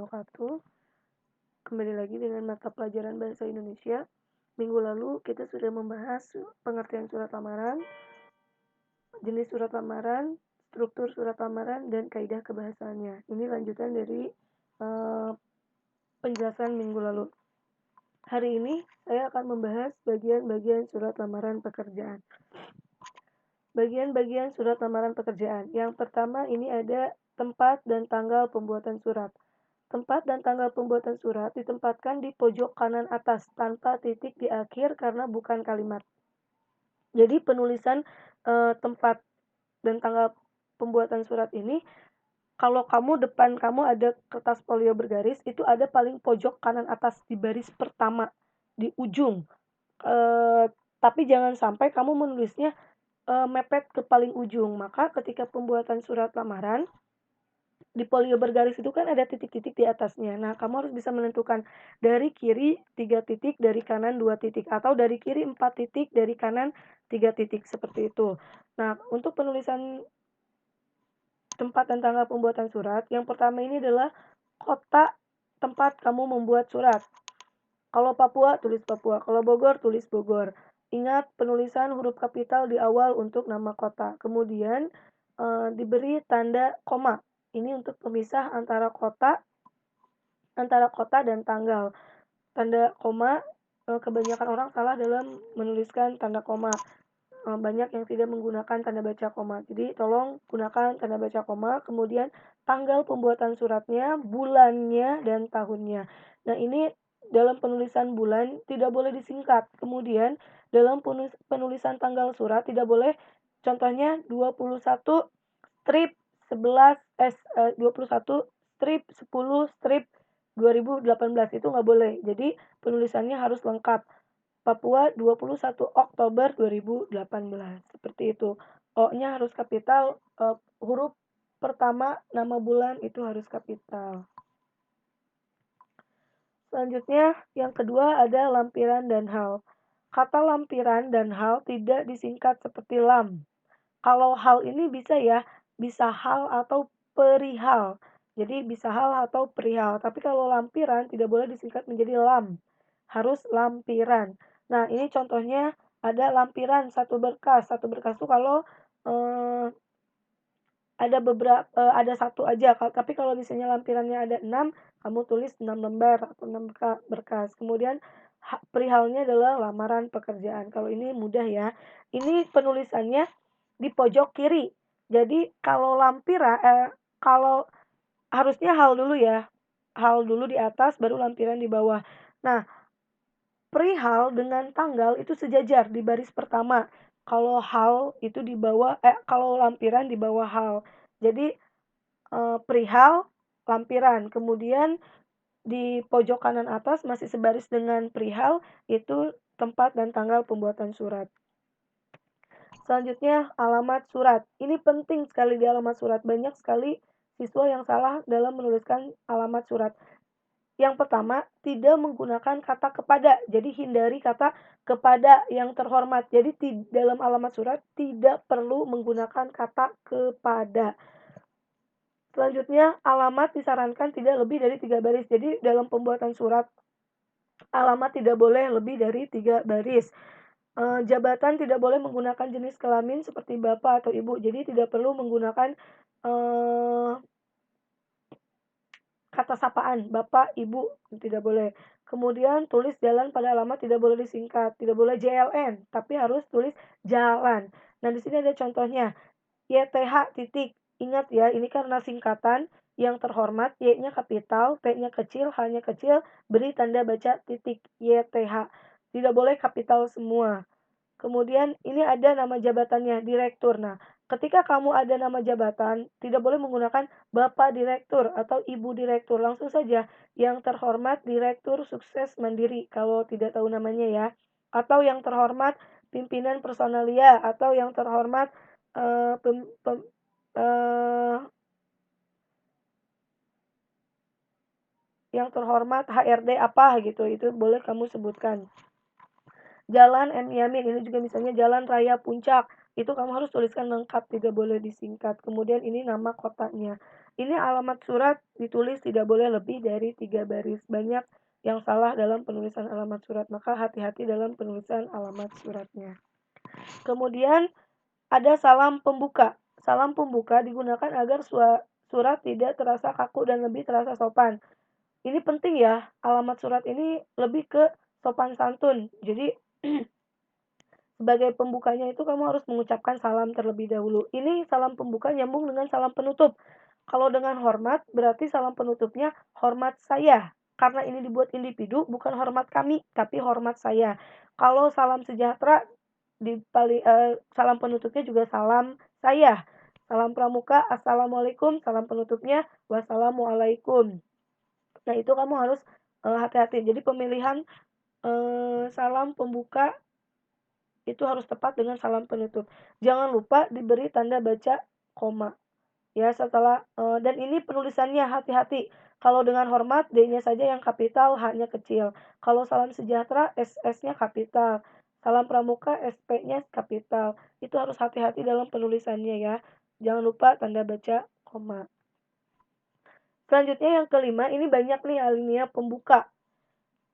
wabarakatuh. Kembali lagi dengan mata pelajaran Bahasa Indonesia. Minggu lalu kita sudah membahas pengertian surat lamaran, jenis surat lamaran, struktur surat lamaran, dan kaidah kebahasaannya. Ini lanjutan dari penjelasan minggu lalu. Hari ini saya akan membahas bagian-bagian surat lamaran pekerjaan. Bagian-bagian surat lamaran pekerjaan. Yang pertama ini ada tempat dan tanggal pembuatan surat. Tempat dan tanggal pembuatan surat ditempatkan di pojok kanan atas tanpa titik di akhir karena bukan kalimat. Jadi penulisan tempat dan tanggal pembuatan surat ini, kalau depan kamu ada kertas folio bergaris, itu ada paling pojok kanan atas di baris pertama di ujung. Tapi jangan sampai kamu menulisnya mepet ke paling ujung. Maka ketika pembuatan surat lamaran, di folio bergaris itu kan ada titik-titik di atasnya. Nah, kamu harus bisa menentukan dari kiri 3 titik, dari kanan 2 titik, atau dari kiri 4 titik, dari kanan 3 titik, seperti itu. Nah, untuk penulisan tempat dan tanggal pembuatan surat, yang pertama ini adalah kota tempat kamu membuat surat. Kalau Papua, tulis Papua. Kalau Bogor, tulis Bogor. Ingat penulisan huruf kapital di awal untuk nama kota. Kemudian diberi tanda koma. Ini untuk pemisah antara kota dan tanggal. Tanda koma, kebanyakan orang salah dalam menuliskan tanda koma. Banyak yang tidak menggunakan tanda baca koma. Jadi tolong gunakan tanda baca koma. Kemudian tanggal pembuatan suratnya, bulannya, dan tahunnya. Nah, ini dalam penulisan bulan tidak boleh disingkat. Kemudian dalam penulisan tanggal surat tidak boleh, contohnya 21 strip 11 21 strip 10 strip 2018, itu nggak boleh. Jadi penulisannya harus lengkap. Papua 21 Oktober 2018. Seperti itu. O-nya harus kapital, huruf pertama nama bulan itu harus kapital. Selanjutnya, yang kedua ada lampiran dan hal. Kata lampiran dan hal tidak disingkat seperti lam. Kalau hal ini bisa ya, bisa hal atau perihal. Jadi bisa hal atau perihal. Tapi kalau lampiran tidak boleh disingkat menjadi lam. Harus lampiran. Nah, ini contohnya ada lampiran satu berkas. Satu berkas itu kalau ada satu aja. Tapi kalau misalnya lampirannya ada 6, kamu tulis 6 lembar atau 6 berkas. Kemudian perihalnya adalah lamaran pekerjaan. Kalau ini mudah ya. Ini penulisannya di pojok kiri. Jadi kalau kalau harusnya hal dulu ya. Hal dulu di atas baru lampiran di bawah. Nah, perihal dengan tanggal itu sejajar di baris pertama. Kalau hal itu di bawah kalau lampiran di bawah hal. Jadi perihal lampiran. Kemudian di pojok kanan atas masih sebaris dengan perihal itu tempat dan tanggal pembuatan surat. Selanjutnya alamat surat. Ini penting sekali di alamat surat. Banyak sekali siswa yang salah dalam menuliskan alamat surat. Yang pertama, tidak menggunakan kata kepada. Jadi hindari kata kepada yang terhormat. Jadi dalam alamat surat tidak perlu menggunakan kata kepada. Selanjutnya, alamat disarankan tidak lebih dari 3 baris. Jadi dalam pembuatan surat, alamat tidak boleh lebih dari 3 baris. Jabatan tidak boleh menggunakan jenis kelamin seperti bapak atau ibu. Jadi tidak perlu menggunakan kata sapaan, bapak, ibu, tidak boleh. Kemudian tulis jalan pada alamat tidak boleh disingkat, tidak boleh JLN, tapi harus tulis jalan. Nah, di sini ada contohnya. YTH titik. Ingat ya, ini karena singkatan yang terhormat, Y-nya kapital, T-nya kecil, H-nya kecil, beri tanda baca titik YTH. Tidak boleh kapital semua. Kemudian ini ada nama jabatannya, direktur. Nah, ketika kamu ada nama jabatan, tidak boleh menggunakan Bapak Direktur atau Ibu Direktur. Langsung saja, yang terhormat Direktur Sukses Mandiri, kalau tidak tahu namanya ya. Atau yang terhormat Pimpinan Personalia, atau yang terhormat HRD apa gitu, itu boleh kamu sebutkan. Jalan M. Yamin, ini juga misalnya Jalan Raya Puncak, itu kamu harus tuliskan lengkap, tidak boleh disingkat. Kemudian ini nama kotanya. Ini alamat surat ditulis tidak boleh lebih dari 3 baris. Banyak yang salah dalam penulisan alamat surat, maka hati-hati dalam penulisan alamat suratnya. Kemudian ada salam pembuka. Salam pembuka digunakan agar surat tidak terasa kaku dan lebih terasa sopan. Ini penting ya, alamat surat ini lebih ke sopan santun. Jadi sebagai pembukanya itu kamu harus mengucapkan salam terlebih dahulu. Ini salam pembuka nyambung dengan salam penutup. Kalau dengan hormat, berarti salam penutupnya hormat saya. Karena ini dibuat individu, bukan hormat kami, tapi hormat saya. Kalau salam sejahtera, salam penutupnya juga salam saya. Salam pramuka, assalamualaikum, salam penutupnya wassalamualaikum. Nah, itu kamu harus hati-hati. Jadi pemilihan salam pembuka itu harus tepat dengan salam penutup. Jangan lupa diberi tanda baca koma. Ya, setelah dan ini penulisannya hati-hati. Kalau dengan hormat D-nya saja yang kapital, H-nya kecil. Kalau salam sejahtera SS-nya kapital. Salam pramuka SP-nya kapital. Itu harus hati-hati dalam penulisannya ya. Jangan lupa tanda baca koma. Selanjutnya yang kelima, ini banyak nih alinea pembuka.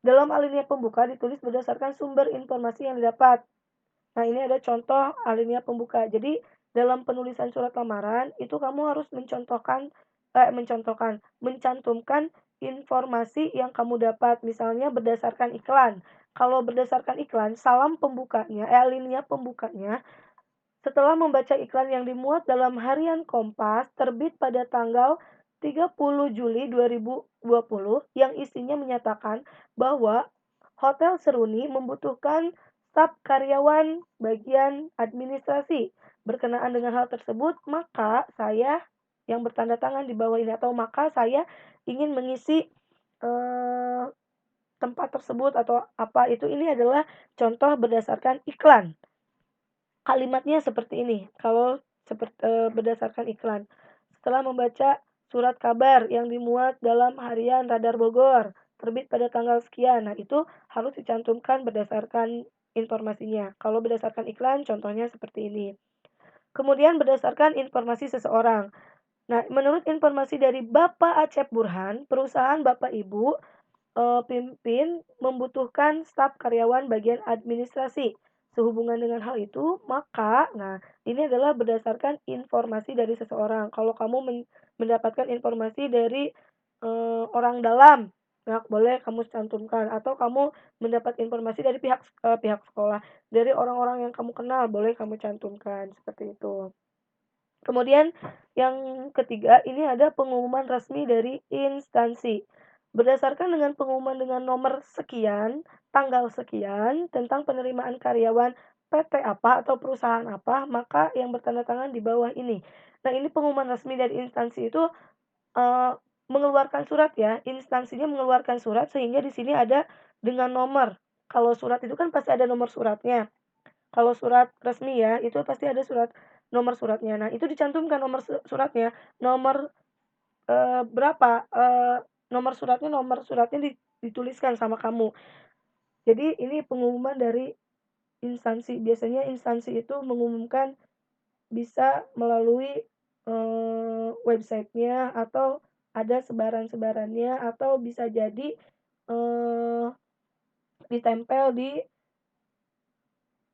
Dalam alinea pembuka ditulis berdasarkan sumber informasi yang didapat. Nah, ini ada contoh alinea pembuka. Jadi, dalam penulisan surat lamaran itu kamu harus mencantumkan informasi yang kamu dapat. Misalnya berdasarkan iklan. Kalau berdasarkan iklan, salam pembukanya, alinea pembukanya, setelah membaca iklan yang dimuat dalam harian Kompas terbit pada tanggal 30 Juli 2020 yang isinya menyatakan bahwa Hotel Seruni membutuhkan staf karyawan bagian administrasi. Berkenaan dengan hal tersebut, maka saya yang bertanda tangan di bawah ini atau maka saya ingin mengisi eh, tempat tersebut atau apa itu, ini adalah contoh berdasarkan iklan. Kalimatnya seperti ini, kalau berdasarkan iklan. Setelah membaca surat kabar yang dimuat dalam harian Radar Bogor, terbit pada tanggal sekian. Nah, itu harus dicantumkan berdasarkan informasinya. Kalau berdasarkan iklan, contohnya seperti ini. Kemudian berdasarkan informasi seseorang. Nah, menurut informasi dari Bapak Acep Burhan, perusahaan Bapak Ibu pimpin membutuhkan staf karyawan bagian administrasi. Sehubungan dengan hal itu, maka, nah, ini adalah berdasarkan informasi dari seseorang. Kalau kamu mendapatkan informasi dari orang dalam, nah, boleh kamu cantumkan. Atau kamu mendapat informasi dari pihak sekolah, dari orang-orang yang kamu kenal, boleh kamu cantumkan seperti itu. Kemudian yang ketiga, ini ada pengumuman resmi dari instansi. Berdasarkan dengan pengumuman dengan nomor sekian, tanggal sekian, tentang penerimaan karyawan PT apa atau perusahaan apa, maka yang bertanda tangan di bawah ini. Nah, ini pengumuman resmi dari instansi itu eee, mengeluarkan surat ya, instansinya mengeluarkan surat sehingga di sini ada dengan nomor. Kalau surat itu kan pasti ada nomor suratnya. Kalau surat resmi ya, itu pasti ada nomor suratnya. Nah, itu dicantumkan nomor suratnya, nomor, berapa, nomor suratnya dituliskan sama kamu. Jadi ini pengumuman dari instansi. Biasanya instansi itu mengumumkan bisa melalui, website-nya atau ada sebaran-sebarannya atau bisa jadi, eee, ditempel di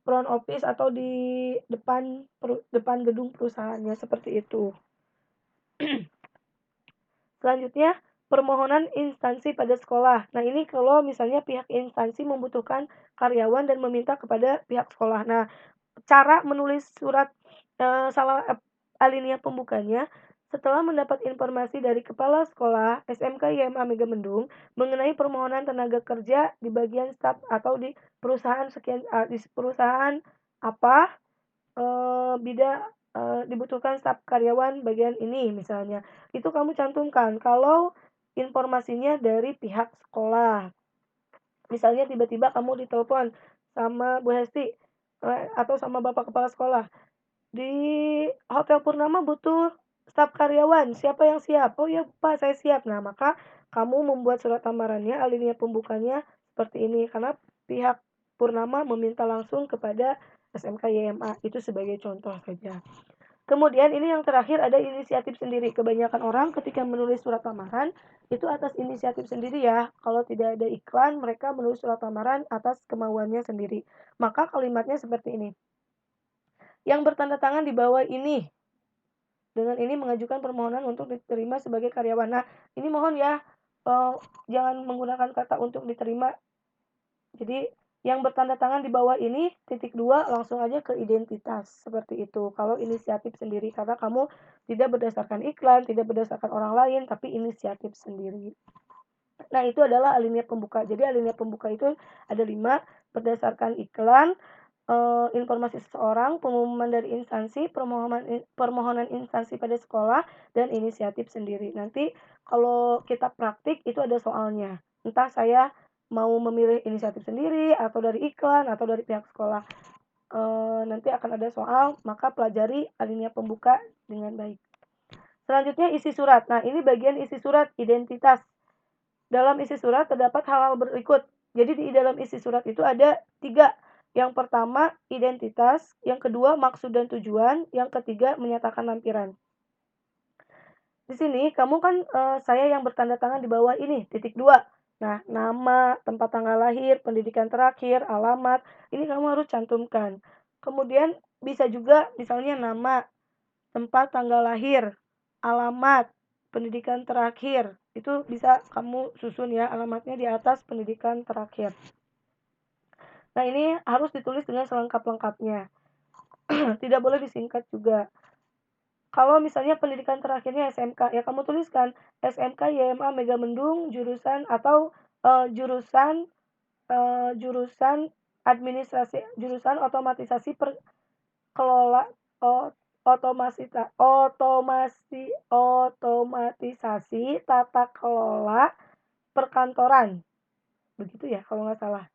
front office atau di depan gedung perusahaannya, seperti itu. Selanjutnya, permohonan instansi pada sekolah. Nah, ini kalau misalnya pihak instansi membutuhkan karyawan dan meminta kepada pihak sekolah. Nah, cara menulis surat, alinea pembukanya, setelah mendapat informasi dari kepala sekolah SMK YMA Megamendung mengenai permohonan tenaga kerja di bagian staf atau di perusahaan di perusahaan apa, dibutuhkan staf karyawan bagian ini misalnya, itu kamu cantumkan kalau informasinya dari pihak sekolah. Misalnya tiba-tiba kamu ditelepon sama Bu Hesti, atau sama Bapak kepala sekolah, "Di Hotel Purnama butuh staf karyawan, siapa yang siap?" "Oh ya Pak, saya siap." Nah, maka kamu membuat surat lamarannya, alinea pembukanya seperti ini, karena pihak Purnama meminta langsung kepada SMK YMA, itu sebagai contoh saja. Kemudian ini yang terakhir ada inisiatif sendiri. Kebanyakan orang ketika menulis surat lamaran itu atas inisiatif sendiri ya. Kalau tidak ada iklan, mereka menulis surat lamaran atas kemauannya sendiri. Maka kalimatnya seperti ini. Yang bertanda tangan di bawah ini dengan ini mengajukan permohonan untuk diterima sebagai karyawan. Nah, ini mohon ya, jangan menggunakan kata untuk diterima. Jadi yang bertanda tangan di bawah ini, titik 2 langsung aja ke identitas, seperti itu. Kalau inisiatif sendiri, karena kamu tidak berdasarkan iklan, tidak berdasarkan orang lain, tapi inisiatif sendiri. Nah, itu adalah alinea pembuka. Jadi alinea pembuka itu ada 5, berdasarkan iklan, informasi seseorang, pengumuman dari instansi, permohonan instansi pada sekolah, dan inisiatif sendiri. Nanti kalau kita praktik itu ada soalnya. Entah saya mau memilih inisiatif sendiri atau dari iklan atau dari pihak sekolah. Nanti akan ada soal, maka pelajari alinea pembuka dengan baik. Selanjutnya isi surat. Nah, ini bagian isi surat identitas. Dalam isi surat terdapat hal-hal berikut. Jadi di dalam isi surat itu ada 3. Yang pertama identitas, yang kedua maksud dan tujuan, yang ketiga menyatakan lampiran. Di sini kamu kan saya yang bertanda tangan di bawah ini, titik 2. Nah, nama, tempat tanggal lahir, pendidikan terakhir, alamat, ini kamu harus cantumkan. Kemudian bisa juga misalnya nama, tempat tanggal lahir, alamat, pendidikan terakhir, itu bisa kamu susun ya alamatnya di atas pendidikan terakhir. Nah, ini harus ditulis dengan selengkap-lengkapnya. Tidak boleh disingkat juga. Kalau misalnya pendidikan terakhirnya SMK, ya kamu tuliskan SMK YMA Megamendung jurusan atau jurusan jurusan administrasi, jurusan otomatisasi kelola otomatisasi tata kelola perkantoran. Begitu ya kalau nggak salah.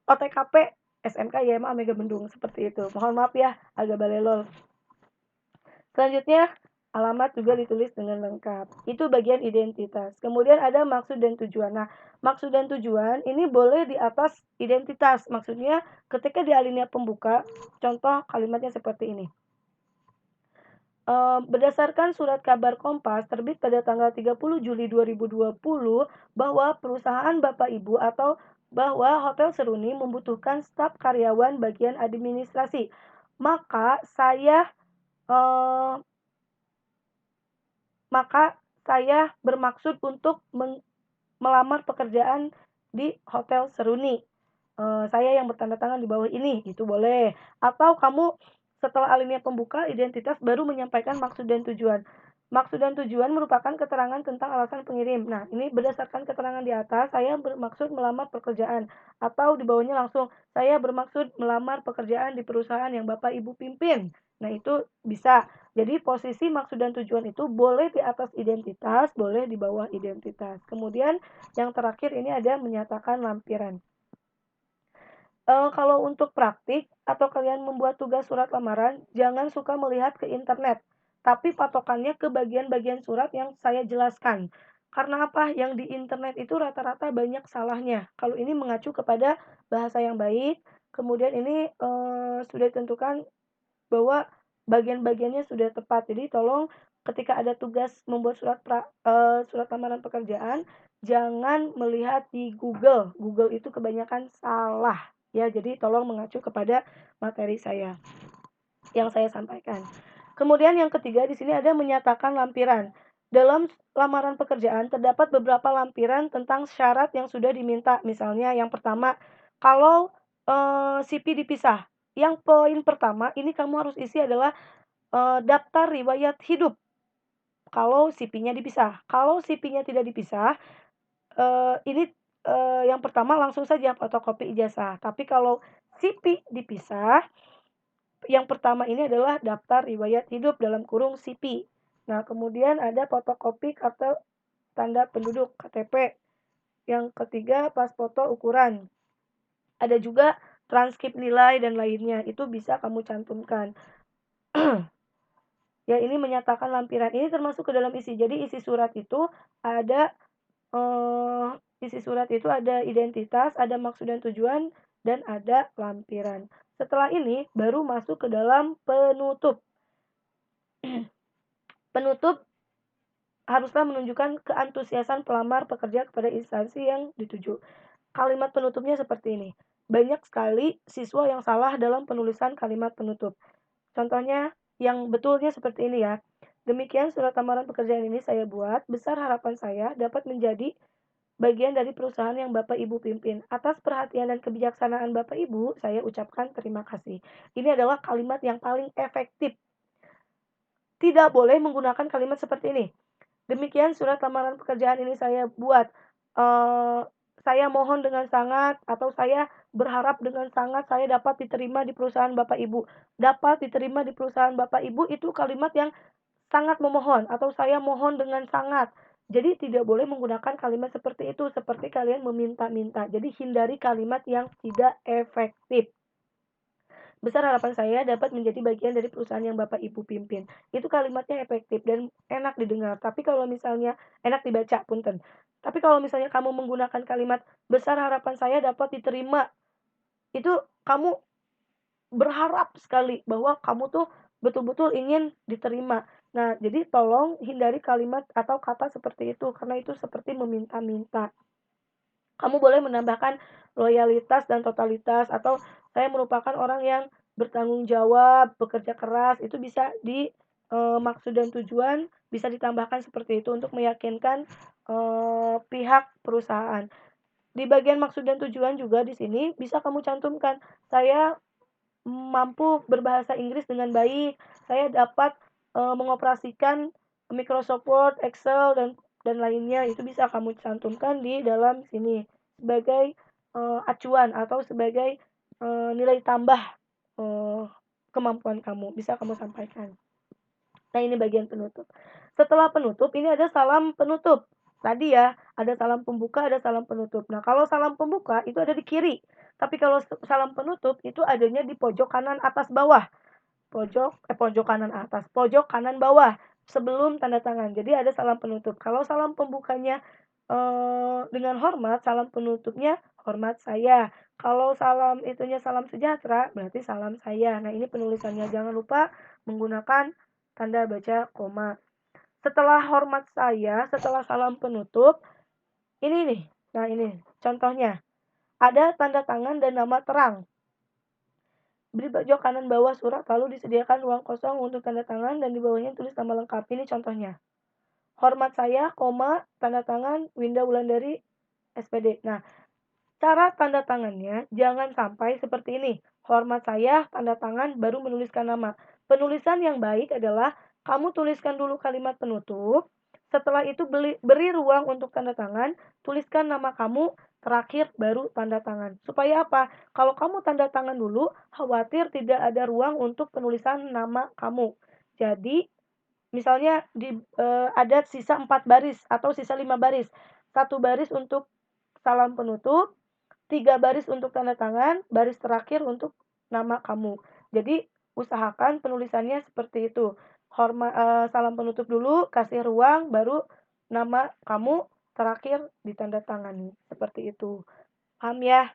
OTKP SMK YMA Megamendung seperti itu. Mohon maaf ya agak balelol. Selanjutnya alamat juga ditulis dengan lengkap. Itu bagian identitas. Kemudian ada maksud dan tujuan. Nah, maksud dan tujuan ini boleh di atas identitas. Maksudnya ketika di alinea pembuka, contoh kalimatnya seperti ini. Berdasarkan surat kabar Kompas terbit pada tanggal 30 Juli 2020 bahwa perusahaan Bapak Ibu atau bahwa Hotel Seruni membutuhkan staf karyawan bagian administrasi. Maka saya eh, maka saya bermaksud untuk melamar pekerjaan di Hotel Seruni. Saya yang bertanda tangan di bawah ini, itu boleh. Atau kamu setelah alinea pembuka identitas baru menyampaikan maksud dan tujuan. Maksud dan tujuan merupakan keterangan tentang alasan pengirim. Nah, ini berdasarkan keterangan di atas, saya bermaksud melamar pekerjaan. Atau di bawahnya langsung, saya bermaksud melamar pekerjaan di perusahaan yang Bapak Ibu pimpin. Nah, itu bisa. Jadi posisi maksud dan tujuan itu boleh di atas identitas, boleh di bawah identitas. Kemudian yang terakhir ini ada menyatakan lampiran. Kalau untuk praktik atau kalian membuat tugas surat lamaran, jangan suka melihat ke internet, tapi patokannya ke bagian-bagian surat yang saya jelaskan. Karena apa? Yang di internet itu rata-rata banyak salahnya. Kalau ini mengacu kepada bahasa yang baik, kemudian ini sudah ditentukan bahwa bagian-bagiannya sudah tepat. Jadi tolong ketika ada tugas membuat surat lamaran pekerjaan, jangan melihat di Google. Google itu kebanyakan salah. Ya, jadi tolong mengacu kepada materi saya yang saya sampaikan. Kemudian yang ketiga di sini ada menyatakan lampiran. Dalam lamaran pekerjaan terdapat beberapa lampiran tentang syarat yang sudah diminta. Misalnya yang pertama, kalau CV dipisah. Yang poin pertama ini kamu harus isi adalah daftar riwayat hidup. Kalau CV-nya dipisah. Kalau CV-nya tidak dipisah, ini, yang pertama langsung saja fotokopi ijazah. Tapi kalau CV dipisah, yang pertama ini adalah daftar riwayat hidup dalam kurung CV. Nah, kemudian ada fotokopi kartu tanda penduduk KTP. Yang ketiga pas foto ukuran. Ada juga transkrip nilai dan lainnya. Itu bisa kamu cantumkan. Ya, ini menyatakan lampiran. Ini termasuk ke dalam isi. Jadi isi surat itu ada isi surat itu ada identitas, ada maksud dan tujuan, dan ada lampiran. Setelah ini baru masuk ke dalam penutup. Penutup haruslah menunjukkan keantusiasan pelamar pekerja kepada instansi yang dituju. Kalimat penutupnya seperti ini. Banyak sekali siswa yang salah dalam penulisan kalimat penutup. Contohnya yang betulnya seperti ini ya. Demikian surat lamaran pekerjaan ini saya buat, besar harapan saya dapat menjadi bagian dari perusahaan yang Bapak Ibu pimpin. Atas perhatian dan kebijaksanaan Bapak Ibu, saya ucapkan terima kasih. Ini adalah kalimat yang paling efektif. Tidak boleh menggunakan kalimat seperti ini. Demikian surat lamaran pekerjaan ini saya buat. Eee, saya mohon dengan sangat atau saya berharap dengan sangat saya dapat diterima di perusahaan Bapak Ibu. Dapat diterima di perusahaan Bapak Ibu itu kalimat yang sangat memohon atau saya mohon dengan sangat. Jadi tidak boleh menggunakan kalimat seperti itu, seperti kalian meminta-minta. Jadi hindari kalimat yang tidak efektif. Besar harapan saya dapat menjadi bagian dari perusahaan yang Bapak Ibu pimpin. Itu kalimatnya efektif dan enak didengar. Tapi kalau misalnya enak dibaca, punten. Tapi kalau misalnya kamu menggunakan kalimat besar harapan saya dapat diterima, itu kamu berharap sekali bahwa kamu tuh betul-betul ingin diterima. Nah, jadi tolong hindari kalimat atau kata seperti itu karena itu seperti meminta-minta. Kamu boleh menambahkan loyalitas dan totalitas atau saya merupakan orang yang bertanggung jawab, bekerja keras, itu bisa maksud dan tujuan bisa ditambahkan seperti itu untuk meyakinkan, pihak perusahaan. Di bagian maksud dan tujuan juga di sini bisa kamu cantumkan, "Saya mampu berbahasa Inggris dengan baik, saya dapat, mengoperasikan Microsoft Word, Excel, dan lainnya." Itu bisa kamu cantumkan di dalam sini sebagai, acuan atau sebagai, nilai tambah, eee, kemampuan kamu, bisa kamu sampaikan. Nah, ini bagian penutup. Setelah penutup, ini ada salam penutup. Tadi ya, ada salam pembuka, ada salam penutup. Nah, kalau salam pembuka itu ada di kiri, tapi kalau salam penutup itu adanya di pojok kanan atas bawah. Pojok kanan atas, pojok kanan bawah, sebelum tanda tangan. Jadi ada salam penutup. Kalau salam pembukanya, dengan hormat, salam penutupnya, "Hormat saya." Kalau salam itunya salam sejahtera, berarti salam saya. Nah, ini penulisannya, jangan lupa menggunakan tanda baca koma. Setelah hormat saya, setelah salam penutup, ini nih, nah ini contohnya, ada tanda tangan dan nama terang. Di pojok kanan bawah surat lalu disediakan ruang kosong untuk tanda tangan dan di bawahnya tulis nama lengkap. Ini contohnya. Hormat saya, koma, tanda tangan Winda Wulandari SPD. Nah, cara tanda tangannya jangan sampai seperti ini. Hormat saya, tanda tangan, baru menuliskan nama. Penulisan yang baik adalah kamu tuliskan dulu kalimat penutup, setelah itu beri ruang untuk tanda tangan, tuliskan nama kamu, terakhir baru tanda tangan. Supaya apa? Kalau kamu tanda tangan dulu, khawatir tidak ada ruang untuk penulisan nama kamu. Jadi, misalnya ada sisa 4 baris atau sisa 5 baris. Satu baris untuk salam penutup, 3 baris untuk tanda tangan, baris terakhir untuk nama kamu. Jadi usahakan penulisannya seperti itu. Salam penutup dulu, kasih ruang, baru nama kamu, terakhir ditandatangani, seperti itu. Paham ya?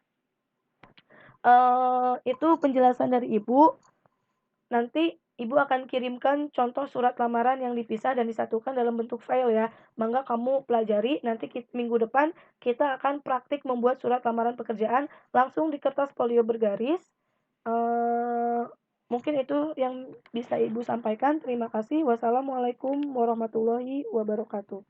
Itu penjelasan dari Ibu. Nanti Ibu akan kirimkan contoh surat lamaran yang dipisah dan disatukan dalam bentuk file ya. Mangga kamu pelajari, nanti minggu depan kita akan praktik membuat surat lamaran pekerjaan langsung di kertas folio bergaris. Eee, Mungkin itu yang bisa Ibu sampaikan. Terima kasih. Wassalamualaikum warahmatullahi wabarakatuh.